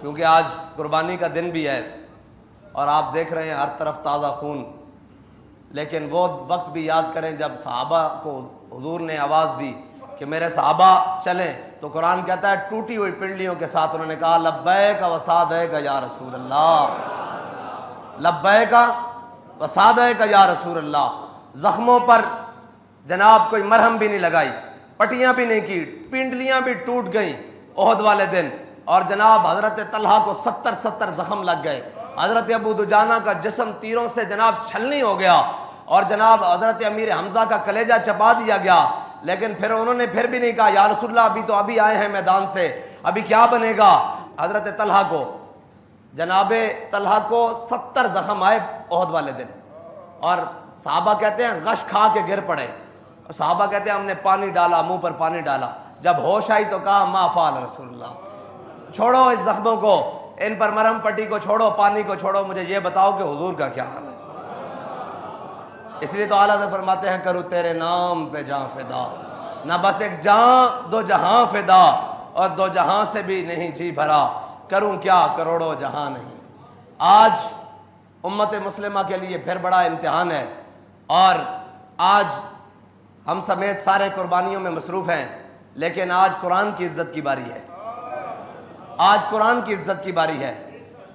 کیونکہ آج قربانی کا دن بھی ہے اور آپ دیکھ رہے ہیں ہر طرف تازہ خون، لیکن وہ وقت بھی یاد کریں جب صحابہ کو حضور نے آواز دی کہ میرے صحابہ چلیں، تو قرآن کہتا ہے ٹوٹی ہوئی پنڈلیوں کے ساتھ انہوں نے کہا لبیک و سعدیک یا رسول اللہ، لبیک و سعدیک یا رسول اللہ۔ زخموں پر جناب کوئی مرہم بھی نہیں لگائی، پٹیاں بھی نہیں کی، پنڈلیاں بھی ٹوٹ گئیں احد والے دن، اور جناب حضرت طلحہ کو 70 زخم لگ گئے، حضرت ابو دجانہ کا جسم تیروں سے جناب چھلنی ہو گیا، اور جناب حضرت امیر حمزہ کا کلیجہ چبا دیا گیا، لیکن پھر انہوں نے پھر بھی نہیں کہا یا رسول اللہ ابھی آئے ہیں میدان سے، ابھی کیا بنے گا۔ حضرت طلحہ کو جناب طلحہ کو 70 زخم آئے احد والے دن، اور صحابہ کہتے ہیں غش کھا کے گر پڑے، صحابہ کہتے ہیں ہم نے پانی ڈالا، منہ پر پانی ڈالا، جب ہوش آئی تو کہا ما فعل رسول اللہ، چھوڑو اس زخموں کو، ان پر مرہم پٹی کو چھوڑو، پانی کو چھوڑو، مجھے یہ بتاؤ کہ حضور کا کیا حال ہے۔ اس لیے تو اعلیٰ سے فرماتے ہیں کروں تیرے نام پہ جاں فدا، نہ بس ایک جاں دو جہاں فدا، اور دو جہاں سے بھی نہیں جی بھرا، کروں کیا کروڑوں جہاں نہیں۔ آج امت مسلمہ کے لیے پھر بڑا امتحان ہے، اور آج ہم سمیت سارے قربانیوں میں مصروف ہیں، لیکن آج قرآن کی عزت کی باری ہے، آج قرآن کی عزت کی باری ہے۔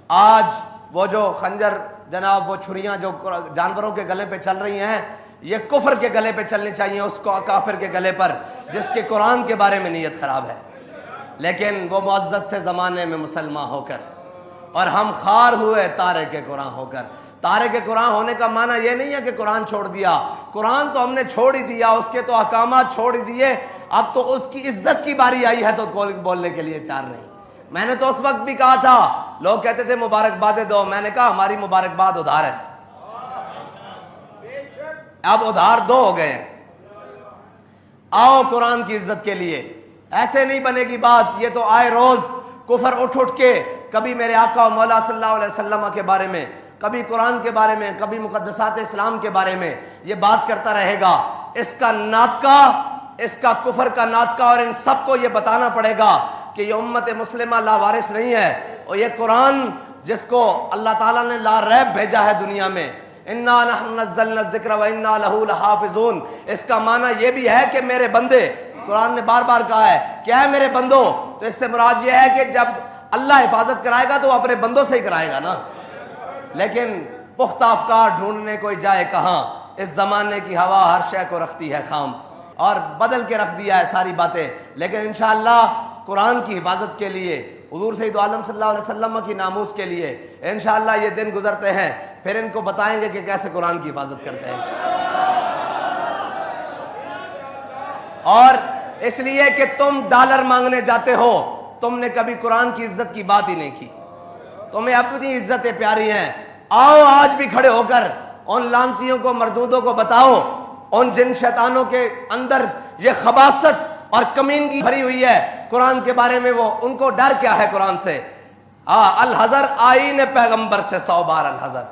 آج وہ جو خنجر جناب، وہ چھریاں جو جانوروں کے گلے پہ چل رہی ہیں، یہ کفر کے گلے پہ چلنی چاہیے، اس کو کافر کے گلے پر جس کے قرآن کے بارے میں نیت خراب ہے، لیکن وہ معزز تھے زمانے میں مسلمان ہو کر، اور ہم خار ہوئے تارک قرآن ہو کر۔ تارک قرآن ہونے کا معنی یہ نہیں ہے کہ قرآن چھوڑ دیا، قرآن تو ہم نے چھوڑ ہی دیا، اس کے تو احکامات چھوڑ ہی دیے، اب تو اس کی عزت کی باری آئی ہے تو بولنے کے لیے تیار نہیں۔ میں نے تو اس وقت بھی کہا تھا، لوگ کہتے تھے مبارکبادیں دو، میں نے کہا ہماری مبارکباد ادھار ہے، اب ادھار دو ہو گئے ہیں، آؤ قرآن کی عزت کے لیے، ایسے نہیں بنے گی بات۔ یہ تو آئے روز کفر اٹھ کے کبھی میرے آقا و مولا صلی اللہ علیہ وسلم کے بارے میں، کبھی قرآن کے بارے میں، کبھی مقدسات اسلام کے بارے میں یہ بات کرتا رہے گا۔ اس کا ناطقہ، اس کا کفر کا ناطقہ، اور ان سب کو یہ بتانا پڑے گا کہ یہ امت مسلمہ لاوارث نہیں ہے، اور یہ قرآن جس کو اللہ تعالیٰ نے لا ریب بھیجا ہے دنیا میں، انا نحن نزلنا الذکر وانا لہ لحافظون، اس کا معنی یہ بھی ہے کہ میرے بندے، قرآن نے بار بار کہا ہے کیا ہے میرے بندو، تو اس سے مراد یہ ہے کہ جب اللہ حفاظت کرائے گا تو وہ اپنے بندوں سے ہی کرائے گا نا، لیکن پختہ افکار ڈھونڈنے کوئی جائے کہاں، اس زمانے کی ہوا ہر شے کو رکھتی ہے خام، اور بدل کے رکھ دیا ہے ساری باتیں، لیکن انشاءاللہ قرآن کی حفاظت کے لیے، حضور سید عالم صلی اللہ علیہ وسلم کی ناموس کے لیے انشاءاللہ یہ دن گزرتے ہیں، پھر ان کو بتائیں گے کہ کیسے قرآن کی حفاظت کرتے ہیں، اور اس لیے کہ تم ڈالر مانگنے جاتے ہو، تم نے کبھی قرآن کی عزت کی بات ہی نہیں کی، تمہیں اپنی عزتیں پیاری ہیں۔ آؤ آج بھی کھڑے ہو کر ان لعنتیوں کو، مردودوں کو بتاؤ، ان جن شیطانوں کے اندر یہ خباثت اور کمینگی بھری ہوئی ہے قرآن کے بارے میں، وہ ان کو ڈر کیا ہے قرآن سے۔ الحذر آئین پیغمبر سے 100 بار الحذر،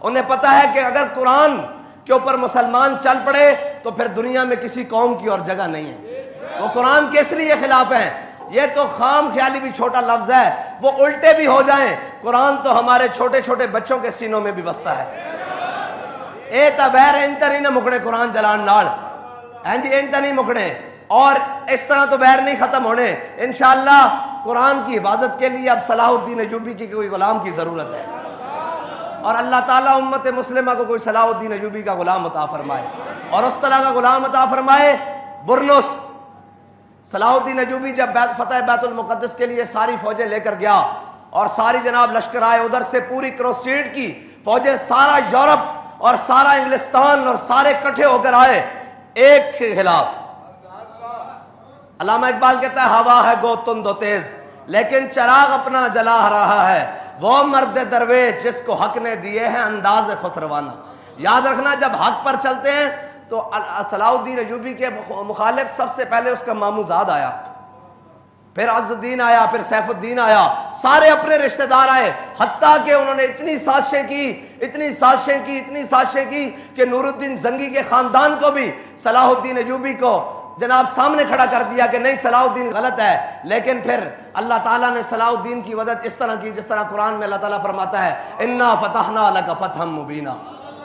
انہیں پتا ہے کہ اگر قرآن کے اوپر مسلمان چل پڑے تو پھر دنیا میں کسی قوم کی اور جگہ نہیں ہے، وہ قرآن کے اس لیے خلاف ہیں۔ یہ تو خام خیالی بھی چھوٹا لفظ ہے، وہ الٹے بھی ہو جائیں، قرآن تو ہمارے چھوٹے چھوٹے بچوں کے سینوں میں بھی بستا ہے۔ اے تبیر انتر ہی نہ مکڑے قرآن جلان نال، جی انتر نہیں مکڑے، اور اس طرح تو بیر نہیں ختم ہونے۔ انشاءاللہ قرآن کی حفاظت کے لیے اب صلاح الدین ایوبی کی کوئی غلام کی ضرورت ہے، اور اللہ تعالیٰ امت مسلمہ کو کوئی صلاح الدین ایوبی کا غلام عطا فرمائے، اور اس طرح کا غلام عطا فرمائے۔ برنس صلاح الدین ایوبی جب فتح بیت المقدس کے لیے ساری فوجیں لے کر گیا، اور ساری جناب لشکر آئے ادھر سے، پوری کروسیڈ کی فوجیں، سارا یورپ اور سارا انگلستان اور سارے کٹھے ہو کر آئے ایک کے خلاف۔ علامہ اقبال کہتا ہے ہوا ہے گو تند و تیز لیکن چراغ اپنا جلا رہا ہے، وہ مرد درویش جس کو حق نے دیے ہیں انداز خسروانہ۔ یاد رکھنا جب حق پر چلتے ہیں تو صلاح الدین ایوبی کے مخالف سب سے پہلے اس کا ماموں زاد آیا، پھر عز الدین آیا، پھر سیف الدین آیا، سارے اپنے رشتہ دار آئے، حتیٰ کہ انہوں نے اتنی سازشیں کی کہ نور الدین زنگی کے خاندان کو بھی صلاح الدین ایوبی کو جناب سامنے کھڑا کر دیا کہ نہیں صلاح الدین غلط ہے، لیکن پھر اللہ تعالیٰ نے صلاح الدین کی مدد اس طرح کی جس طرح قرآن میں اللہ تعالیٰ فرماتا ہے انا فتحنا لک فتحا مبینا۔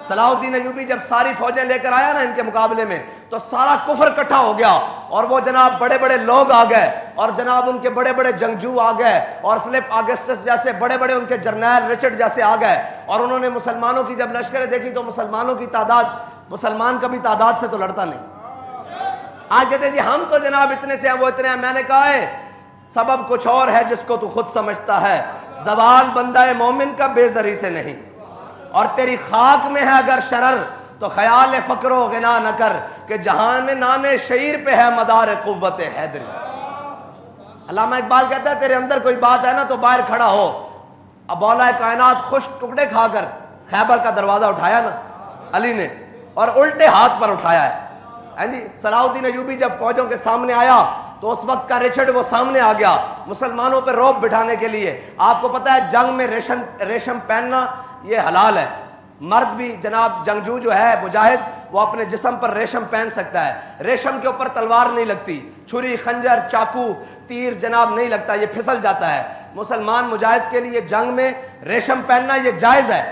صلاح الدین ایوبی جب ساری فوجیں لے کر آیا نا ان کے مقابلے میں تو سارا کفر اکٹھا ہو گیا، اور وہ جناب بڑے بڑے لوگ آ گئے، اور جناب ان کے بڑے بڑے جنگجو آ گئے، اور فلپ آگسٹس جیسے بڑے بڑے ان کے جرنیل رچرڈ جیسے آ گئے، اور انہوں نے مسلمانوں کی جب لشکریں دیکھی تو مسلمانوں کی تعداد مسلمان کبھی تعداد سے تو لڑتا نہیں۔ آج کہتے ہیں جی ہم تو جناب اتنے سے ہیں وہ اتنے ہیں، میں نے کہا ہے سبب کچھ اور ہے جس کو تو خود سمجھتا ہے، زبان بندہ مومن کا بے زری سے نہیں، اور تیری خاک میں ہے اگر شرر تو خیال فقر و غنا نہ کر کہ جہان میں نانے شعیر پہ ہے مدار قوت حیدری۔ علامہ اقبال کہتا ہے تیرے اندر کوئی بات ہے نا تو باہر کھڑا ہو۔ اب مولا کائنات خوش ٹکڑے کھا کر خیبر کا دروازہ اٹھایا نا علی نے، اور الٹے ہاتھ پر اٹھایا ہے جی۔ صلاح الدین ایوبی جب فوجوں کے سامنے آیا تو اس وقت کا رچرڈ وہ سامنے آ گیا مسلمانوں پہ رعب بٹھانے کے لیے۔ آپ کو پتا ہے جنگ میں ریشم پہننا یہ حلال ہے، مرد بھی جناب جنگجو جو ہے مجاہد وہ اپنے جسم پر ریشم پہن سکتا ہے، ریشم کے اوپر تلوار نہیں لگتی، چھری خنجر چاقو تیر جناب نہیں لگتا، یہ پھسل جاتا ہے۔ مسلمان مجاہد کے لیے جنگ میں ریشم پہننا یہ جائز ہے،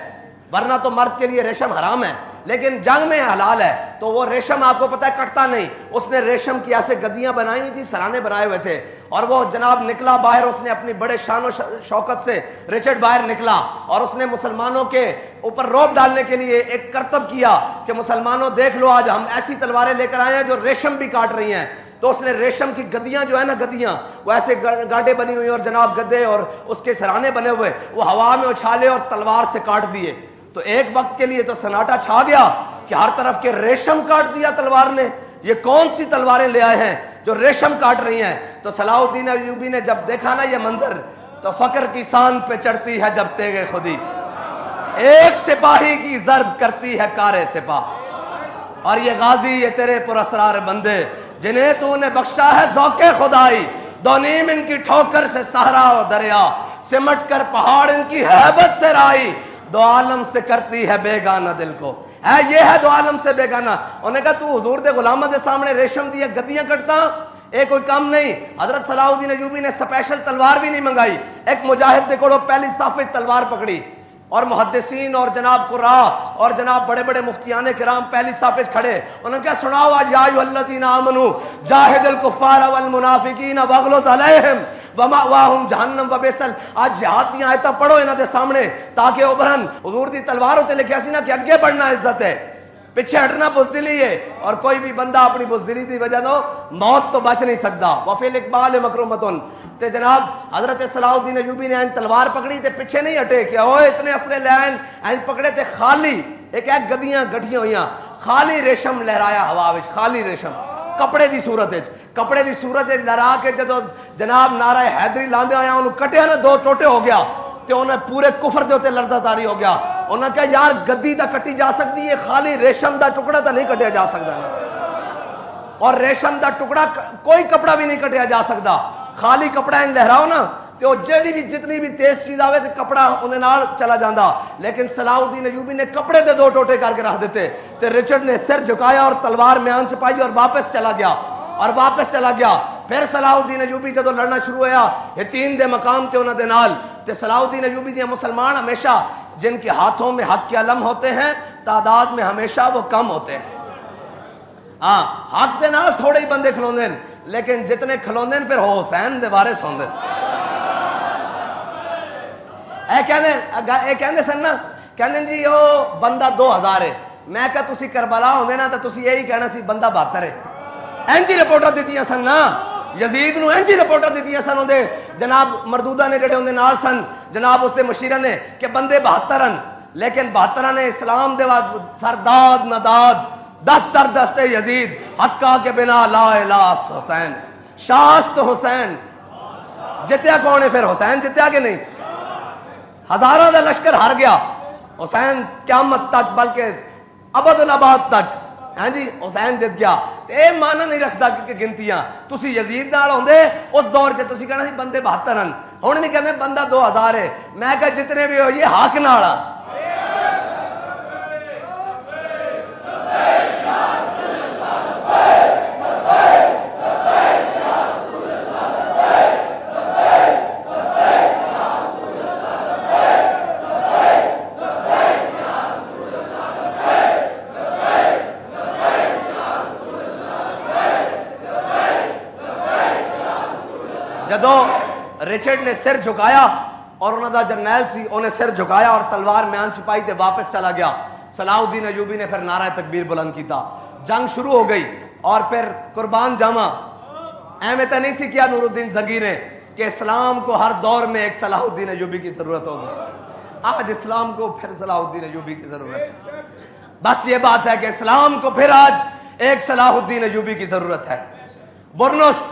ورنہ تو مرد کے لیے ریشم حرام ہے، لیکن جنگ میں حلال ہے۔ تو وہ ریشم آپ کو پتا ہے کٹتا نہیں، اس نے ریشم کی ایسے گدیاں بنائی ہوئی تھی، سرانے بنائے ہوئے تھے، اور وہ جناب نکلا باہر، اس نے اپنی بڑے شان و شوکت سے رچرڈ باہر نکلا، اور اس نے مسلمانوں کے اوپر رعب ڈالنے کے لیے ایک کرتب کیا کہ مسلمانوں دیکھ لو آج ہم ایسی تلواریں لے کر آئے ہیں جو ریشم بھی کاٹ رہی ہیں۔ تو اس نے ریشم کی گدیاں جو ہے نا گدیاں وہ ایسے گاڈے بنی ہوئی اور جناب گدے اور اس کے سرانے بنے ہوئے وہ ہوا میں اچھالے اور تلوار سے کاٹ دیے۔ تو ایک وقت کے لیے تو سناٹا چھا گیا کہ ہر طرف کے ریشم کاٹ دیا تلوار نے، یہ کون سی تلواریں لے آئے ہیں جو ریشم کاٹ رہی ہیں۔ تو صلاح الدین ایوبی نے جب دیکھا نا یہ منظر تو فقر کی سان پہ چڑھتی ہے جب تیغ خودی، ایک سپاہی کی ضرب کرتی ہے کار سپاہ، اور یہ غازی یہ تیرے پراسرار بندے جنہیں تو نے بخشا ہے ذوق خدائی، دو نیم ان کی ٹھوکر سے صحرا و دریا، سمٹ کر پہاڑ ان کی ہیبت سے رائی، دو عالم سے کرتی ہے بیگانہ دل کو، ہے یہ ہے دو عالم سے بیگانہ۔ انہوں نے کہا تو حضور دے غلامہ دے سامنے ریشم دی گدیاں کٹتا، ایک کوئی کم نہیں۔ حضرت صلاح الدین ایوبی نے سپیشل تلوار بھی نہیں منگائی، ایک مجاہد دے کوڑوں پہلی صافی تلوار پکڑی، اور محدثین اور جناب قراء اور جناب بڑے بڑے مفتیان کرام پہلی صف کھڑے، انہوں نے کہا سناؤ آج یا ایھا الذین آمنوا جاہد الکفار والمنافقین واغلظ علیہم ومأواہم جہنم وبئس، آج جہاد دی آیتاں پڑھو انہاں دے سامنے تاکہ ابھرن۔ حضور دی تلوار ہوتے لکھیا سی نا کہ اگے بڑھنا عزت ہے، پیچھے ہٹنا بزدلی ہے، اور کوئی بھی بندہ اپنی بزدلی دی وجہ تو موت تو بچ نہیں سکتا۔ وفی الاقبال مکرمۃ، تے جناب حضرت صلاح الدین ایوبی نے تلوار پکڑی تے پیچھے نہیں ہٹے کہ اوئے اتنے اسلحے لے آئے، پکڑے تے خالی ایک گدیاں گٹھیاں ہوئیاں، خالی ریشم لہرایا ہوا وچ، خالی ریشم کپڑے دی صورت وچ، کپڑے دی صورت وچ لہرا کے جدوں جناب نعرہ حیدری لاندے آیا انہوں کٹیا نا دو ٹوٹے ہو گیا، تے انہیں پورے کفر دے اوتے لڑدا تاری ہو گیا۔ انہوں نے کہا یار گدی تا کٹی جا سکتی ہے، خالی ریشم دا ٹکڑا تا نہیں کٹیا جا سکتا، اور ریشم دا ٹکڑا کوئی کپڑا بھی نہیں کٹیا جا سکتا، خالی کپڑا ان لہراؤ نا تو جیڑی بھی جتنی بھی تیز چیز آوے تے کپڑا انہیں نال چلا جاندا، لیکن صلاح الدین ایوبی نے کپڑے دے دو ٹوٹے کر کے رکھ دیتے، تے رچرڈ نے سر جھکایا اور تلوار میان چپائی اور واپس چلا گیا۔ پھر صلاح الدین ایوبی جدو لڑنا شروع ہوا، یہ تین دے مقام تے انہاں دے نال، تے صلاح الدین ایوبی دے مسلمان ہمیشہ جن کے ہاتھوں میں حق کے علم ہوتے ہیں تعداد میں ہمیشہ وہ کم ہوتے ہیں۔ ہاں حق دے نال تھوڑے ہی بندے کھلوندے ہیں، لیکن جتنے کھلوندے ہیں پھر ہو حسین دے وارث ہوندے اے کہندے سن نا، کہندے جی او بندہ 2000 ہے، میں کہا تسی کربلا ہوندے نا تو تسی یہی کہنا سی بندہ 72 ہے، اینجی رپورٹاں دتیاں سن نا، یزید نو اینجی رپورٹاں دتیاں سن ہوندے جناب مردودہ نے جڑے ہوندے نال سن جناب اس دے مشیرہ نے کہ بندے 72 ہیں، لیکن 72 نے اسلام دے بعد سرداد نداد دست در دست یزید حقا کے بنا لا الہ است حسین، شاست حسین جتیا کون ہے؟ پھر حسین جتیا کہ نہیں؟ ہزاروں دا لشکر ہار گیا، حسین قیامت تک بلکہ ابد الاباد تک ہاں جی حسین جت گیا۔ اے مانا نہیں رکھتا کہ گنتیاں تسی یزید نال ہوندے اس دور سے تسی کہنا سی بندے 72 ہیں، ہن بھی کہندے بندہ 2000 ہے، میں کہا جتنے بھی ہو یہ حق نال آ۔ رچرڈ نے سر جھکایا اور انہوں دا جرنیل سی انہیں سر جھکایا اور تلوار میان چھپائی تے واپس چلا گیا. صلاح الدین ایوبی نے پھر نعرہ تکبیر بلند کیتا. جنگ شروع ہو گئی اور پھر قربان جاواں احمد نہیں سی کیا نور الدین زنگی نے کہ اسلام کو ہر دور میں ایک صلاح الدین ایوبی کی ضرورت ہوگی. آج اسلام کو پھر صلاح الدین ایوبی کی ضرورت ہے. بس یہ بات ہے کہ اسلام کو پھر آج ایک صلاح الدین ایوبی کی ضرورت ہے. برنس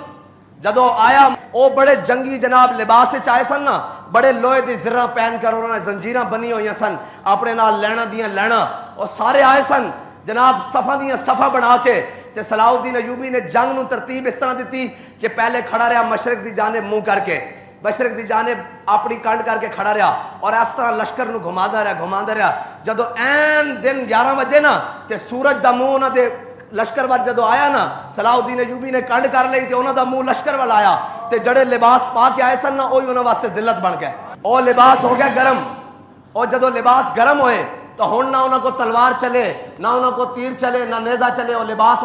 جدو آیا وہ بڑے جنگی جناب لباس چائے سن نا, بڑے لوہے دی زرہ پہن کر انہوں نے زنجیراں بنی ہوئی سن, اپنے نال لینا دیاں لینا, اور سارے آئے سن جناب صفہ دیاں صفہ بنا کے. تے صلاح الدین ایوبی نے جنگ نو ترتیب اس طرح دیتی کہ پہلے کھڑا رہا مشرق دی جانب منہ کر کے, مشرق دی جانب اپنی کنڈ کر کے کھڑا رہا اور اس طرح لشکر نو گھمادا رہا. جدو این دن 11 بجے نا تے سورج دا منہ نہ دے لشکر وال جدو آیا نا, صلاح الدین ایوبی نے کنڈ کر لئی تے انہاں دا منہ لشکر وال آیا تے جڑے لباس پا کے آئے سن نا اوہی انہاں واسطے ذلت بن گئے. او لباس ہو گیا گرم, اور جدو لباس گرم ہوئے تو ہن نہ انہاں کو تلوار چلے, نہ انہاں کو تیر چلے, نہ نیزہ چلے, اور لباس